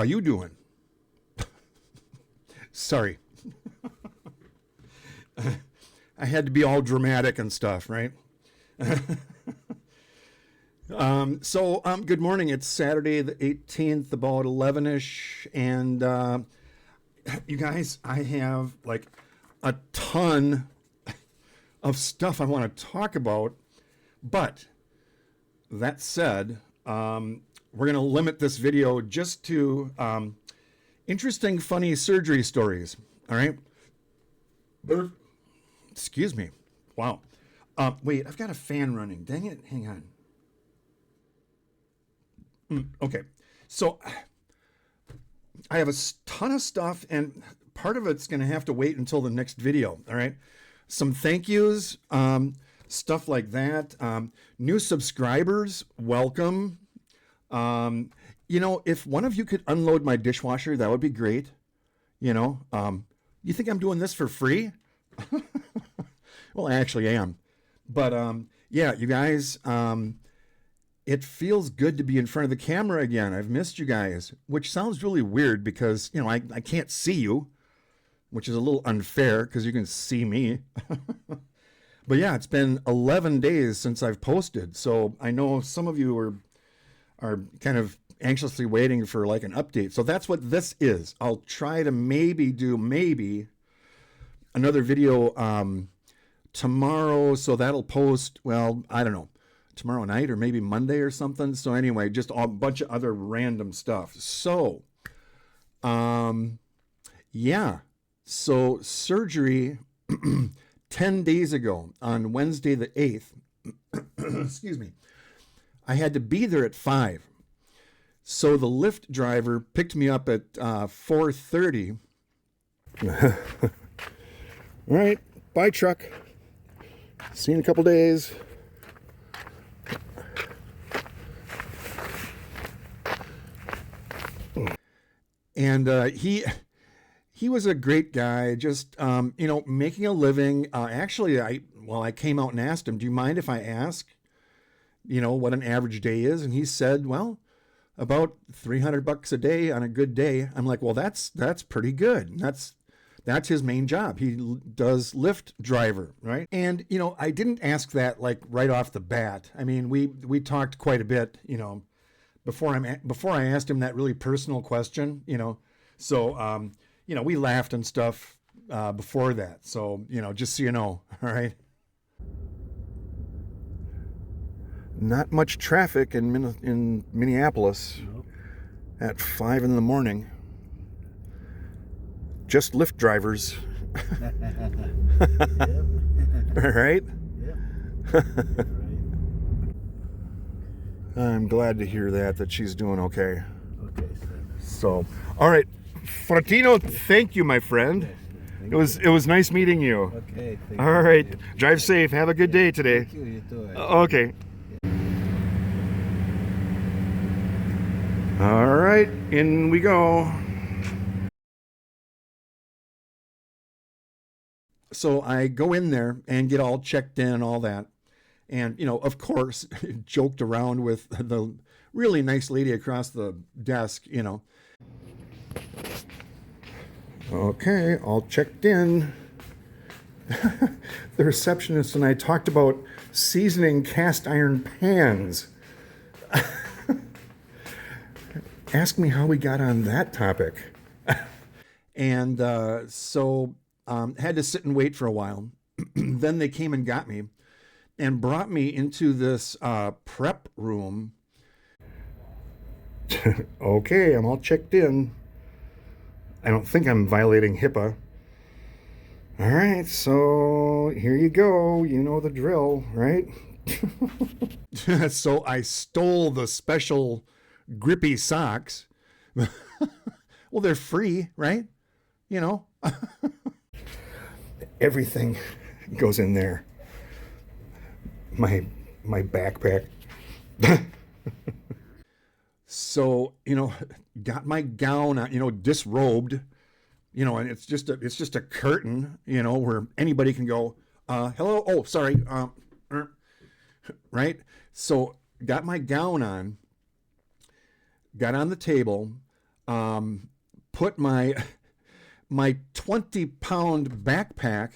how you doing? Sorry. I had to be all dramatic and stuff, right? Good morning. It's Saturday the 18th, about 11-ish. And you guys, I have like a ton of stuff I want to talk about. But that said, we're going to limit this video just to interesting, funny surgery stories. All right. Excuse me. Wow. Wait, I've got a fan running. Dang it. Hang on. Okay. So I have a ton of stuff, and part of it's going to have to wait until the next video. All right. Some thank yous, stuff like that. New subscribers, welcome. If one of you could unload my dishwasher, that would be great. You think I'm doing this for free? Well, I actually am. But yeah, you guys, it feels good to be in front of the camera again. I've missed you guys, which sounds really weird because, I can't see you, which is a little unfair because you can see me. But yeah, it's been 11 days since I've posted. So I know some of you are kind of anxiously waiting for like an update. So that's what this is. I'll try to maybe do another video tomorrow. So that'll post, well, I don't know, tomorrow night or maybe Monday or something. So anyway, just a bunch of other random stuff. So, yeah. So surgery 10 days ago on Wednesday the 8th, excuse me, I had to be there at 5. So the Lyft driver picked me up at 4:30. All right, bye truck. See you in a couple days. And he was a great guy, just making a living. Actually, I came out and asked him, "Do you mind if I ask, what an average day is?" And he said, "Well, about $300 a day on a good day." I'm like, "Well, that's pretty good. That's his main job. He does Lyft driver, right?" And I didn't ask that like right off the bat. I mean, we talked quite a bit, before I asked him that really personal question, So we laughed and stuff before that. So just so you know, all right. Not much traffic in Minneapolis. Nope. At 5 in the morning. Just Lyft drivers. All right? Yep. I'm glad to hear that she's doing okay. Okay, so, all right. Fratino, thank you, my friend. It was nice meeting you. Okay. All right. Drive safe. Have a good day today. Thank you. You too. Okay. All right, in we go. So I go in there and get all checked in and all that. And, of course, joked around with the really nice lady across the desk, Okay, all checked in. The receptionist and I talked about seasoning cast iron pans. Ask me how we got on that topic. And so had to sit and wait for a while. Then they came and got me and brought me into this prep room. Okay, I'm all checked in. I don't think I'm violating HIPAA. All right, so here you go. You know the drill, right? So I stole the special grippy socks. Well, they're free, right? Everything goes in there. My backpack. So, got my gown on, disrobed, and it's just a curtain, where anybody can go, hello. Oh, sorry. Right. So got my gown on, got on the table, put my 20-pound backpack,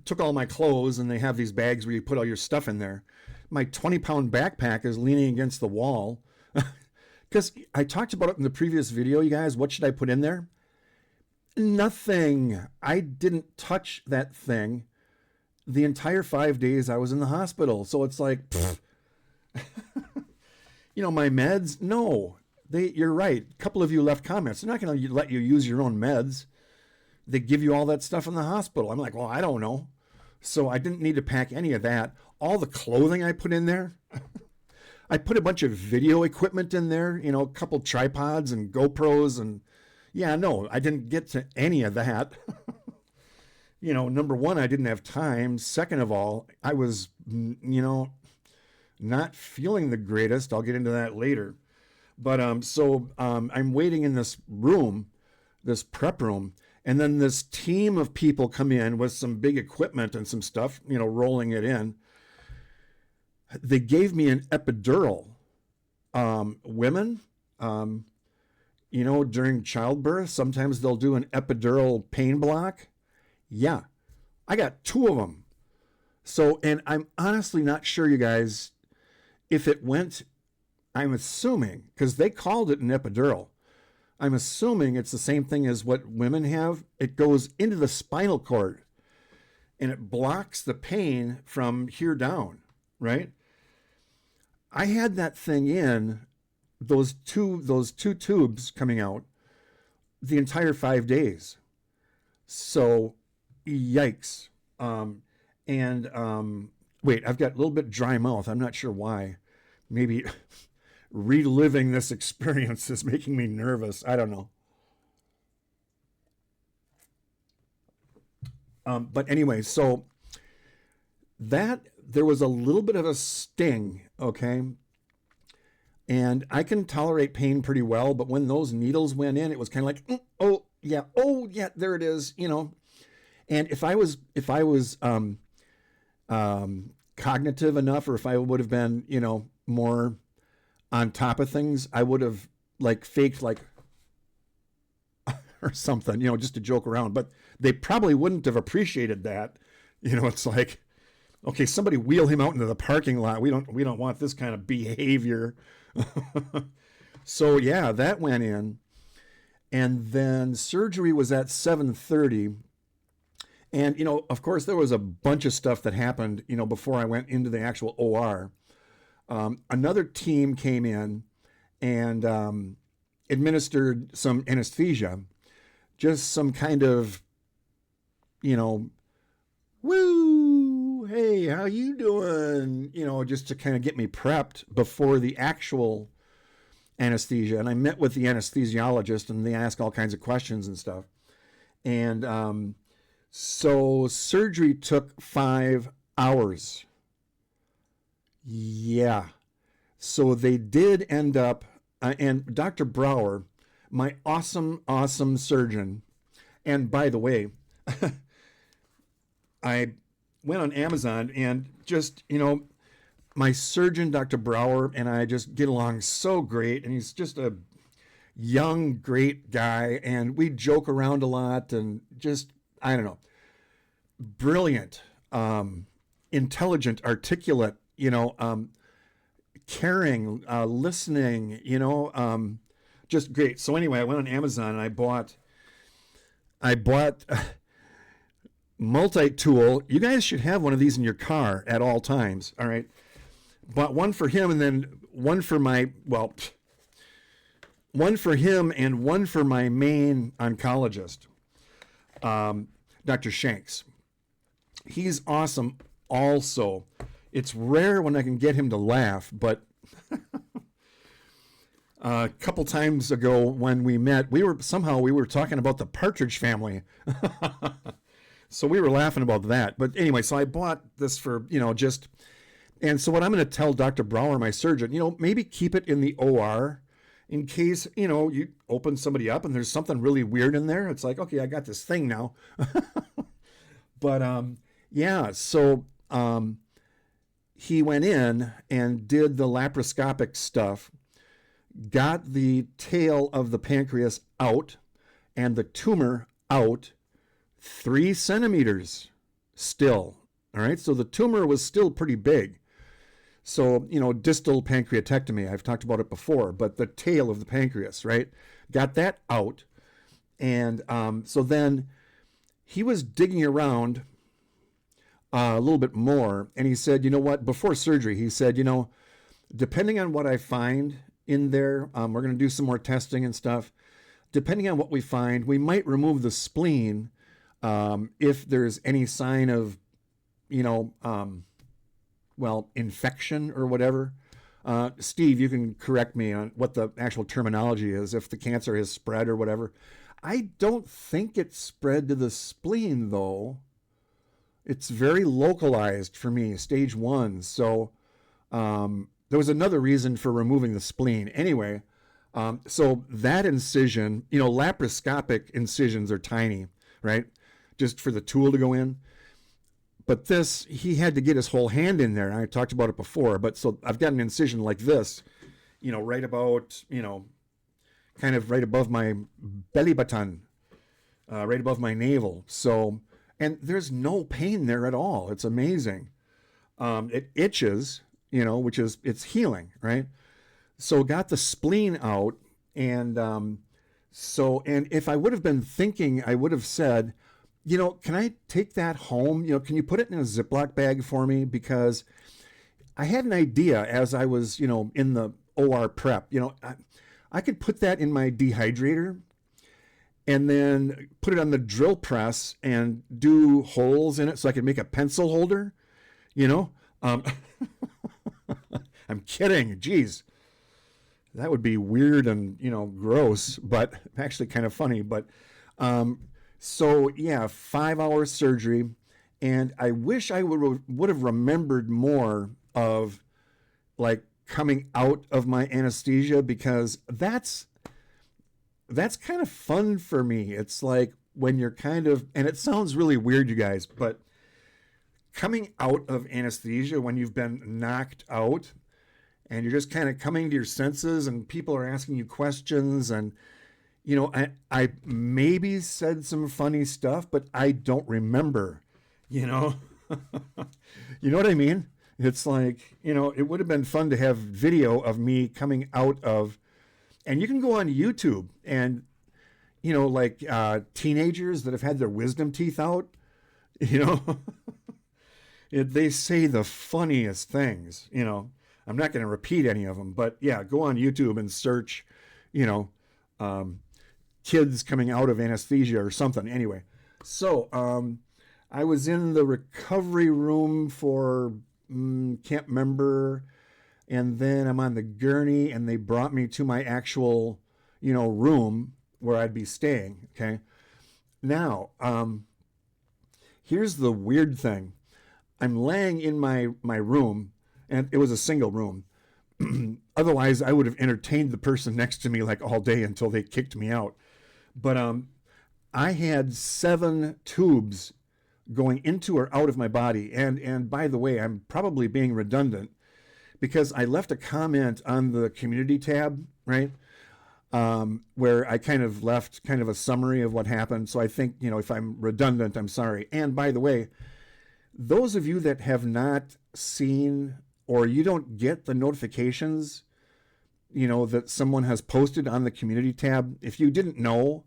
took all my clothes, and they have these bags where you put all your stuff in there. My 20-pound backpack is leaning against the wall. Because I talked about it in the previous video, you guys. What should I put in there? Nothing. I didn't touch that thing the entire 5 days I was in the hospital. So it's like, my meds? No. You're right. A couple of you left comments. They're not going to let you use your own meds. They give you all that stuff in the hospital. I'm like, well, I don't know. So I didn't need to pack any of that. All the clothing I put in there, I put a bunch of video equipment in there, a couple tripods and GoPros. And yeah, no, I didn't get to any of that. Number one, I didn't have time. Second of all, I was, not feeling the greatest. I'll get into that later. But I'm waiting in this room, this prep room, and then this team of people come in with some big equipment and some stuff, rolling it in. They gave me an epidural. Women, during childbirth, sometimes they'll do an epidural pain block. Yeah, I got 2 of them. So, and I'm honestly not sure, you guys, if it went, I'm assuming, because they called it an epidural, I'm assuming it's the same thing as what women have. It goes into the spinal cord and it blocks the pain from here down, right? I had that thing in, those two tubes coming out the entire 5 days. So, yikes. Wait, I've got a little bit dry mouth. I'm not sure why. Maybe reliving this experience is making me nervous. I don't know. But anyway, so there was a little bit of a sting, okay? And I can tolerate pain pretty well, but when those needles went in, it was kind of like, oh yeah, there it is, And if I was cognitive enough, or if I would have been, more on top of things, I would have faked or something, just to joke around. But they probably wouldn't have appreciated that. It's like, okay, somebody wheel him out into the parking lot. We don't want this kind of behavior. So yeah, that went in, and then surgery was at 7:30. And, of course, there was a bunch of stuff that happened, before I went into the actual OR. Another team came in and administered some anesthesia, just some kind of, woo, hey, how you doing? Just to kind of get me prepped before the actual anesthesia. And I met with the anesthesiologist, and they ask all kinds of questions and stuff. And so surgery took 5 hours. Yeah. So they did end up, and Dr. Brower, my awesome, awesome surgeon. And by the way, I went on Amazon and just, my surgeon, Dr. Brower, and I just get along so great. And he's just a young, great guy. And we joke around a lot and just, I don't know, brilliant, intelligent, articulate, caring, listening, just great. So anyway, I went on Amazon and I bought multi-tool. You guys should have one of these in your car at all times. All right. Bought one for him, and then one for one for him and one for my main oncologist, Dr. Shanks. He's awesome also. It's rare when I can get him to laugh, but a couple times ago when we met, we were talking about the Partridge Family. So we were laughing about that. But anyway, so I bought this for, and so what I'm going to tell Dr. Brower, my surgeon, maybe keep it in the OR in case, you open somebody up and there's something really weird in there. It's like, okay, I got this thing now. But, yeah, so he went in and did the laparoscopic stuff, got the tail of the pancreas out and the tumor out 3 centimeters still. All right. So the tumor was still pretty big. So, distal pancreatectomy, I've talked about it before, but the tail of the pancreas, right? Got that out. And so then he was digging around a little bit more. And he said, you know what, before surgery, he said, depending on what I find in there, we're going to do some more testing and stuff. Depending on what we find, we might remove the spleen if there's any sign of, infection or whatever. Steve, you can correct me on what the actual terminology is, if the cancer has spread or whatever. I don't think it spread to the spleen, though. It's very localized for me, stage 1. So there was another reason for removing the spleen. Anyway, so that incision, laparoscopic incisions are tiny, right? Just for the tool to go in. But this, he had to get his whole hand in there. I talked about it before, but so I've got an incision like this, right about, kind of right above my belly button, right above my navel. So, and there's no pain there at all. It's amazing. It itches, it's healing, right? So got the spleen out. And and if I would have been thinking, I would have said, can I take that home? Can you put it in a Ziploc bag for me? Because I had an idea as I was, in the OR prep, I could put that in my dehydrator and then put it on the drill press and do holes in it so I could make a pencil holder, I'm kidding. Geez, that would be weird and, gross, but actually kind of funny. But, so yeah, 5-hour surgery, and I wish I would have remembered more of like coming out of my anesthesia, because that's kind of fun for me. It's like when you're kind of, and it sounds really weird, you guys, but coming out of anesthesia when you've been knocked out and you're just kind of coming to your senses and people are asking you questions and I maybe said some funny stuff, but I don't remember, You know what I mean? It's like, it would have been fun to have video of me coming out of, and you can go on YouTube and, like teenagers that have had their wisdom teeth out, they say the funniest things, I'm not going to repeat any of them, but yeah, go on YouTube and search, kids coming out of anesthesia or something. Anyway, so I was in the recovery room for, can't remember, and then I'm on the gurney and they brought me to my actual, room where I'd be staying, okay? Now, here's the weird thing. I'm laying in my room, and it was a single room. Otherwise, I would have entertained the person next to me like all day until they kicked me out. But I had 7 tubes going into or out of my body. And by the way, I'm probably being redundant because I left a comment on the community tab, right? Where I kind of left kind of a summary of what happened. So I think, if I'm redundant, I'm sorry. And by the way, those of you that have not seen or you don't get the notifications, that someone has posted on the community tab, if you didn't know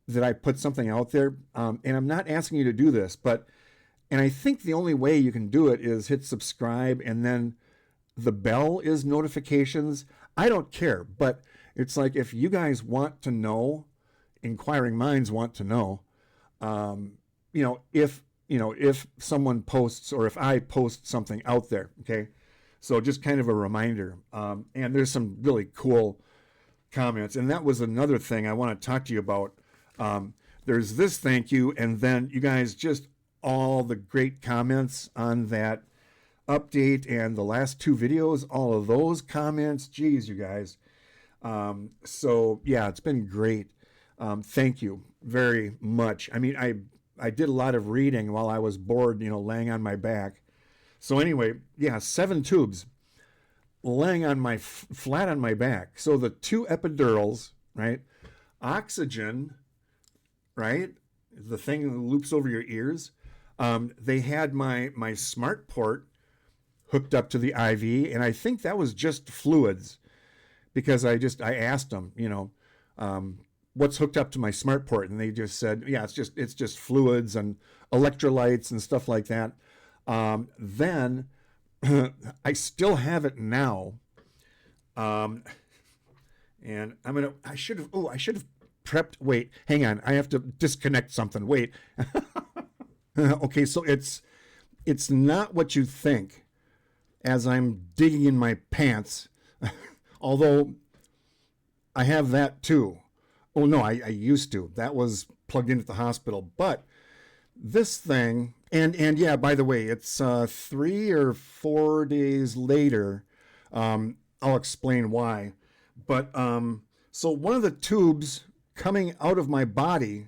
that I put something out there, and I'm not asking you to do this, and I think the only way you can do it is hit subscribe and then the bell is notifications. I don't care, but it's like if you guys want to know, inquiring minds want to know, if someone posts or if I post something out there, okay? So just kind of a reminder. And there's some really cool comments. And that was another thing I want to talk to you about. There's this thank you, and then you guys just all the great comments on that update and the last 2 videos, all of those comments. Geez, you guys. So yeah, it's been great. Thank you very much. I mean, I did a lot of reading while I was bored, laying on my back. So anyway, yeah, 7 tubes. laying on my flat on my back. So the two epidurals, right? Oxygen, right? The thing that loops over your ears. They had my smart port hooked up to the IV, and I think that was just fluids because I asked them, what's hooked up to my smart port, and they just said, yeah, it's just fluids and electrolytes and stuff like that. Then I still have it now, and I should have prepped. Wait, hang on, I have to disconnect something. Wait. Okay, so it's not what you think. As I'm digging in my pants, although I have that too. Oh no, I used to. That was plugged in at the hospital. But this thing, and yeah, by the way, it's 3 or 4 days later. I'll explain why. But so one of the tubes coming out of my body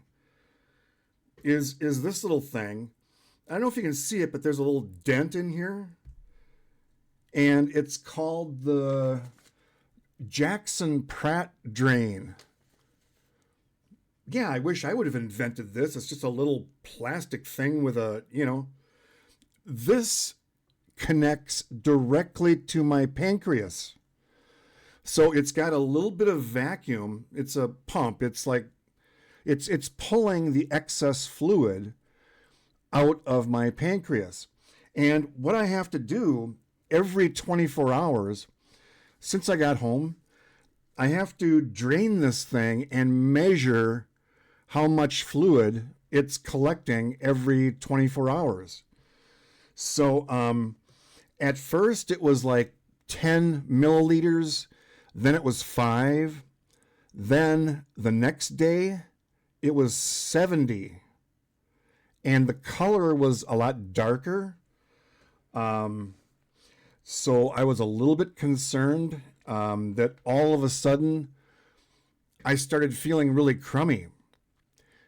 is this little thing. I don't know if you can see it, but there's a little dent in here. And it's called the Jackson Pratt drain. Yeah, I wish I would have invented this. It's just a little plastic thing with this connects directly to my pancreas. So it's got a little bit of vacuum. It's a pump. It's like, it's pulling the excess fluid out of my pancreas. And what I have to do every 24 hours, since I got home, I have to drain this thing and measure how much fluid it's collecting every 24 hours. So at first it was like 10 milliliters, then it was 5, then the next day it was 70, and the color was a lot darker. So I was a little bit concerned that all of a sudden I started feeling really crummy,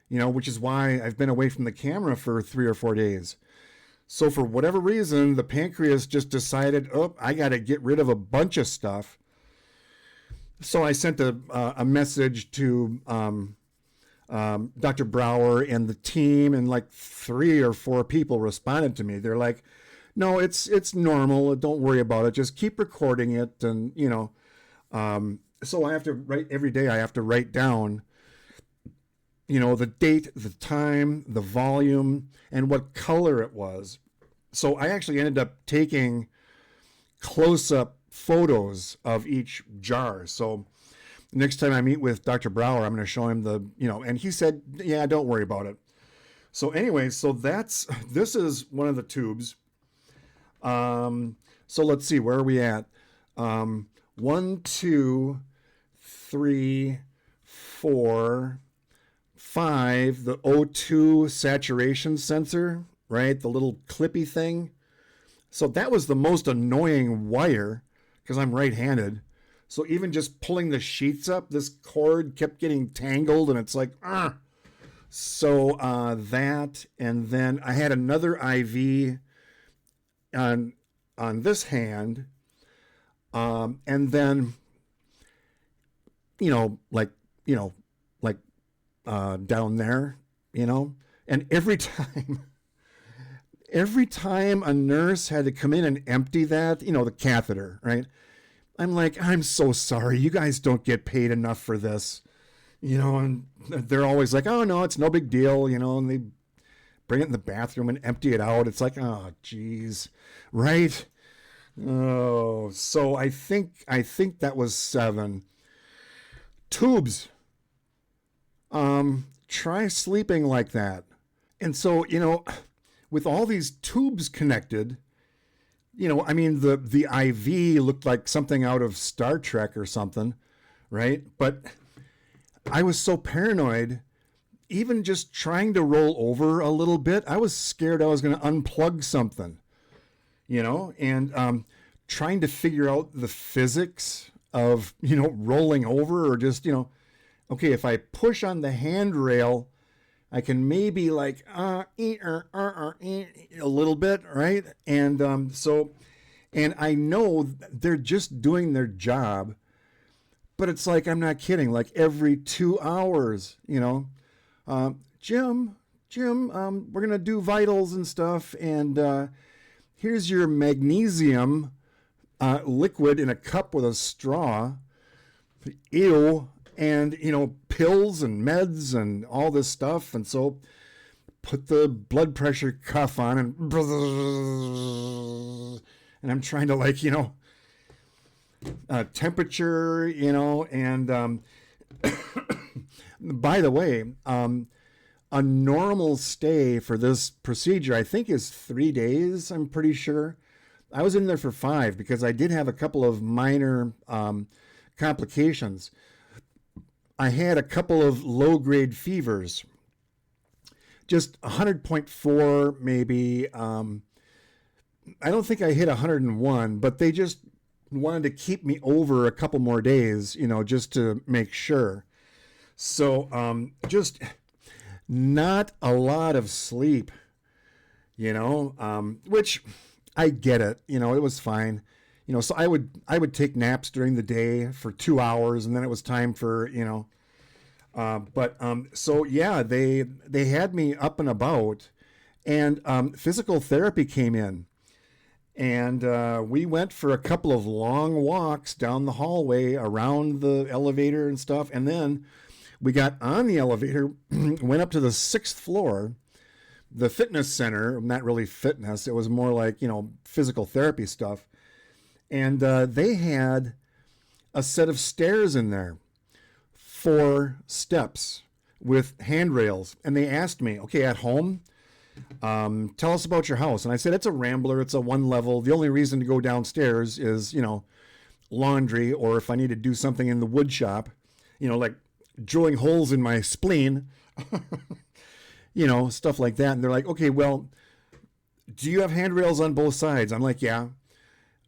which is why I've been away from the camera for 3 or 4 days. So for whatever reason, the pancreas just decided, oh, I got to get rid of a bunch of stuff. So I sent a message to Dr. Brower and the team, and like 3 or 4 people responded to me. They're like, no, it's normal. Don't worry about it. Just keep recording it. And, so I have to write every day. I have to write down, the date, the time, the volume, and what color it was. So I actually ended up taking close-up photos of each jar. So next time I meet with Dr. Brower, I'm going to show him and he said, yeah, don't worry about it. So anyway, this is one of the tubes. So let's see, where are we at? 1, 2, 3, 4, 5, the O2 saturation sensor, right? The little clippy thing. So that was the most annoying wire because I'm right-handed. So even just pulling the sheets up, this cord kept getting tangled, and it's like, ah. So that, and then I had another IV on this hand, and then down there, and every time a nurse had to come in and empty that, the catheter, right? I'm like, I'm so sorry, you guys don't get paid enough for this, and they're always like, oh no, it's no big deal, and they bring it in the bathroom and empty it out. It's like, oh geez, right? Oh, so I think that was 7 tubes. Try sleeping like that. And so, with all these tubes connected, the IV looked like something out of Star Trek or something, right? But I was so paranoid, even just trying to roll over a little bit, I was scared I was going to unplug something, and trying to figure out the physics of, rolling over, or just, okay, if I push on the handrail, I can maybe like a little bit, right? And so And I know they're just doing their job, but it's like, I'm not kidding, like every 2 hours, Jim, we're going to do vitals and stuff. And here's your magnesium liquid in a cup with a straw. Ew. And, pills and meds and all this stuff. And so put the blood pressure cuff on and I'm trying to temperature, and by the way, a normal stay for this procedure, I think, is 3 days. I'm pretty sure. I was in there for 5 because I did have a couple of minor complications. I had a couple of low-grade fevers, just 100.4 maybe. I don't think I hit 101, but they just wanted to keep me over a couple more days, just to make sure. So just not a lot of sleep, which I get it. It was fine. So I would take naps during the day for 2 hours, and then it was time for, so yeah, they had me up and about, and physical therapy came in, and we went for a couple of long walks down the hallway around the elevator and stuff, and then we got on the elevator, went up to the 6th floor, the fitness center. Not really fitness, it was more like physical therapy stuff. And they had a set of stairs in there, 4 steps with handrails. And they asked me, okay, at home, tell us about your house. And I said, it's a rambler. It's a 1 level. The only reason to go downstairs is, laundry, or if I need to do something in the wood shop, like drilling holes in my spleen, stuff like that. And they're like, okay, well, do you have handrails on both sides? I'm like, yeah.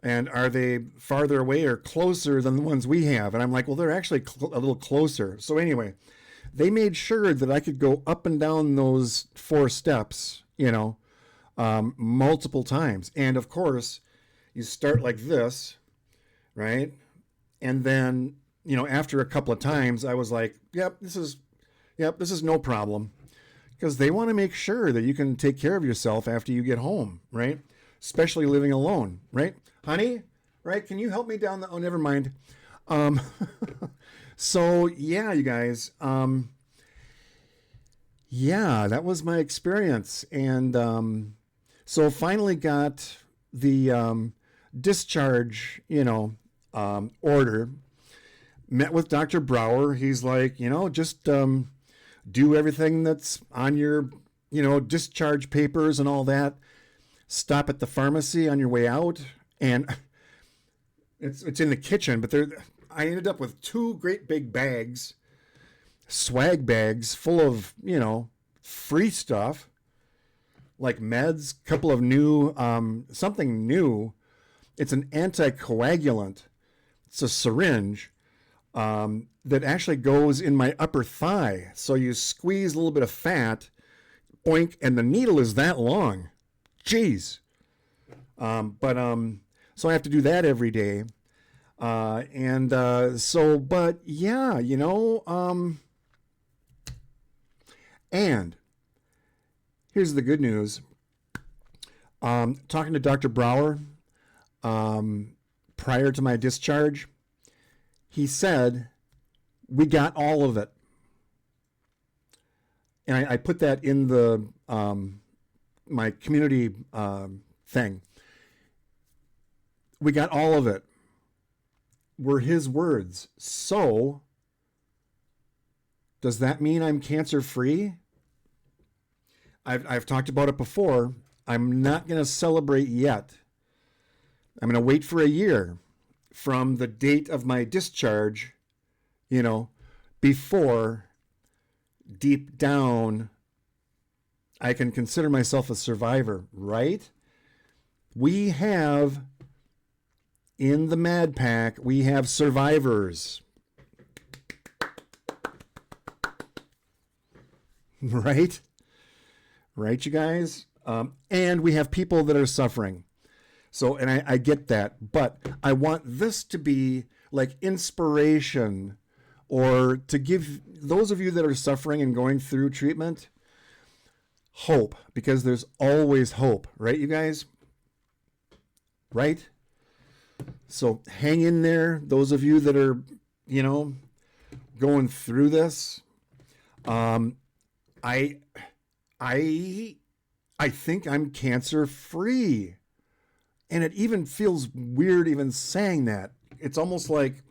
And are they farther away or closer than the ones we have? And I'm like, well, they're actually a little closer. So anyway, they made sure that I could go up and down those 4 steps, multiple times. And of course, you start like this, right? And then, after a couple of times, I was like, yep, this is no problem. Because they want to make sure that you can take care of yourself after you get home, right? Especially living alone, right? Honey, right? Can you help me down the... Oh, never mind. So, yeah, you guys. Yeah, that was my experience. And so finally got the discharge, order. Met with Dr. Brower. He's like, just do everything that's on your, discharge papers and all that. Stop at the pharmacy on your way out. And it's in the kitchen, but I ended up with 2 great big bags, swag bags full of, free stuff, like meds, couple of new, something new. It's an anticoagulant. It's a syringe that actually goes in my upper thigh. So you squeeze a little bit of fat, oink, and the needle is that long. Jeez. So I have to do that every day. But yeah, and here's the good news. Talking to Dr. Brower, prior to my discharge, he said, we got all of it. And I put that in the, my community, thing. We got all of it, were his words. So, does that mean I'm cancer free? I've talked about it before. I'm not going to celebrate yet. I'm going to wait for a year from the date of my discharge, before deep down I can consider myself a survivor, right? We have, in the Mad Pack, we have survivors. Right, you guys? And we have people that are suffering. So, and I get that, but I want this to be like inspiration, or to give those of you that are suffering and going through treatment hope, because there's always hope, right, you guys? Right? So hang in there. Those of you that are, you know, going through this, I think I'm cancer free. And it even feels weird even saying that. It's almost like,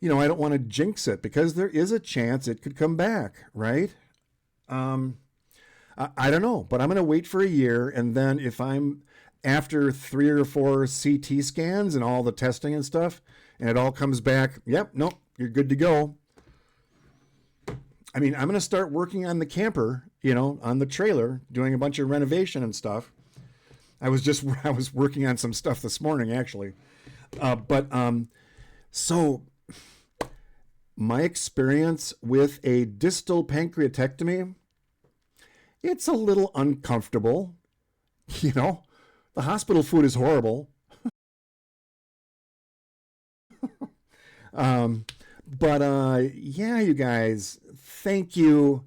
you know, I don't want to jinx it, because there is a chance it could come back, right? I don't know, but I'm going to wait for a year. And then if I'm after 3 or 4 CT scans and all the testing and stuff, and it all comes back, yep, nope, you're good to go. I mean, I'm going to start working on the camper, you know, on the trailer, doing a bunch of renovation and stuff. I was working on some stuff this morning, actually. So my experience with a distal pancreatectomy, it's a little uncomfortable. You know, the hospital food is horrible. Yeah, you guys, thank you.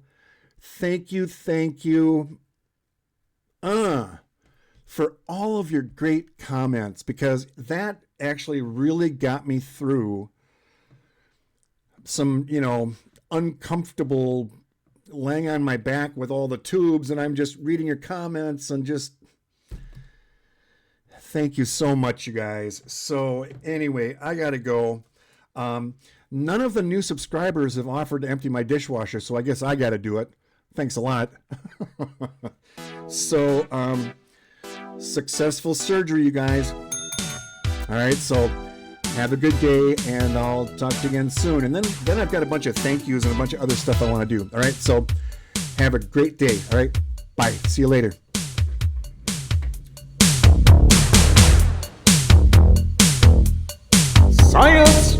For all of your great comments, because that actually really got me through some, you know, uncomfortable laying on my back with all the tubes, and I'm just reading your comments, and just thank you so much, you guys. So anyway, I gotta go. None of the new subscribers have offered to empty my dishwasher, so I guess I gotta do it. Thanks a lot. So successful surgery, you guys. All right, so have a good day, and I'll talk to you again soon. And then I've got a bunch of thank yous and a bunch of other stuff I want to do. All right, so have a great day. All right, bye. See you later. Science